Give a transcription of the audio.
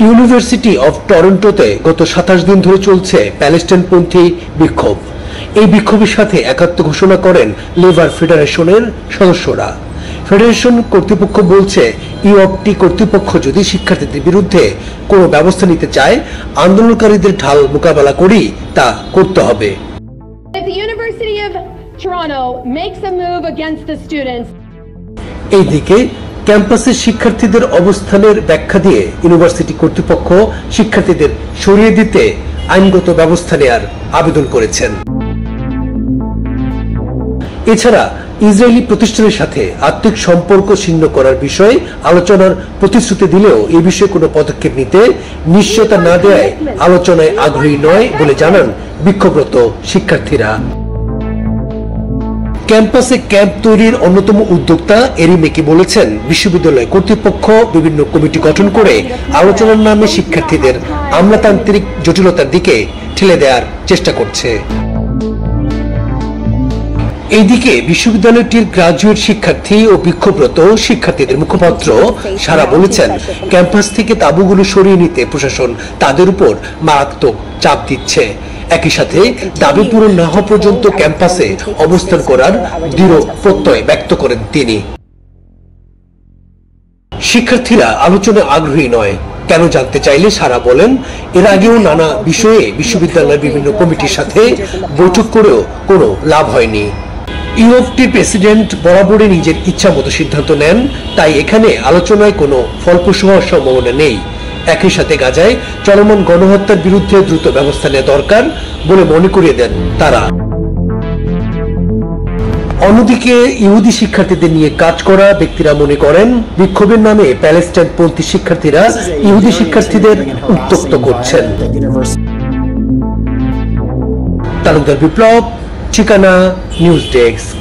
University of টরন্টোতে গত 27 দিন ধরে চলছে প্যালেস্টাইনপন্থী বিক্ষোভ। এই বিক্ষোভের সাথে একাত্ম ঘোষণা করেন লেবার ফেডারেশনের সদস্যরা। ফেডারেশন কর্তৃপক্ষ বলছে, ইউঅপটি কর্তৃপক্ষ যদি শিক্ষার্থীদের বিরুদ্ধে কোনো ব্যবস্থা নিতে চায়, আন্দোলনকারীদের ঢাল মোকাবেলা করেই তা করতে হবে। এইদিকে ক্যাম্পাসের শিক্ষার্থীদের অবস্থানের ব্যাখ্যা দিয়ে ইউনিভার্সিটি কর্তৃপক্ষ শিক্ষার্থীদের সরিয়ে দিতে আইনগত ব্যবস্থা নেয়ার আবেদন করেছেন। এছাড়া ইসরায়েলি প্রতিষ্ঠানের সাথে আর্থিক সম্পর্ক ছিন্ন করার বিষয়ে আলোচনার প্রতিশ্রুতি দিলেও এই বিষয়ে কোনো পদক্ষেপ নিতে নিশ্চয়তা না দেওয়ায় আলোচনায় আগ্রহী নয় বলে জানান বিক্ষোভরত শিক্ষার্থীরা। ক্যাম্পাসে ক্যাম্প তৈরির অন্যতম উদ্যোক্তা এরি মেকি বলেছেন, বিশ্ববিদ্যালয় কর্তৃপক্ষ বিভিন্ন কমিটি গঠন করে আলোচনার নামে শিক্ষার্থীদের আমলাতান্ত্রিক জটিলতার দিকে ঠেলে দেওয়ার চেষ্টা করছে। এইদিকে বিশ্ববিদ্যালয়টির গ্রাজুয়েট শিক্ষার্থী ও বিক্ষোভরত শিক্ষার্থীদের মুখপাত্র সারা বলেছেন, ক্যাম্পাস থেকে তাঁবুগুলো সরিয়ে নিতে প্রশাসন তাদের উপর মারাত্মক চাপ দিচ্ছে। একই সাথে দাবি পূরণ না হওয়া পর্যন্ত ক্যাম্পাসে অবস্থান করার দৃঢ় প্রত্যয় ব্যক্ত করেন তিনি। শিক্ষার্থীরা আলোচনায় আগ্রহী নয় কেন জানতে চাইলে সারা বলেন, এর আগেও নানা বিষয়ে বিশ্ববিদ্যালয়ের বিভিন্ন কমিটির সাথে বৈঠক করেও কোনো লাভ হয়নি। ইউএফটির প্রেসিডেন্ট বরাবরই নিজের ইচ্ছা মতো সিদ্ধান্ত নেন, তাই এখানে আলোচনায় কোনো ফলপ্রসূ হওয়ার সম্ভাবনা নেই। একই সাথে গাজায় চলমান গণহত্যার বিরুদ্ধে দ্রুত ব্যবস্থা নেওয়া দরকার বলে মনে করিয়ে দেন তারা। অন্যদিকে ইহুদি শিক্ষার্থীদের নিয়ে কাজ করা ব্যক্তিরা মনে করেন, বিক্ষোভের নামে প্যালেস্টাইনপন্থী শিক্ষার্থীরা ইহুদি শিক্ষার্থীদের উত্ত্যক্ত করছেন। তালুকদার বিপ্লব, ঠিকানা নিউজ ডেস্ক।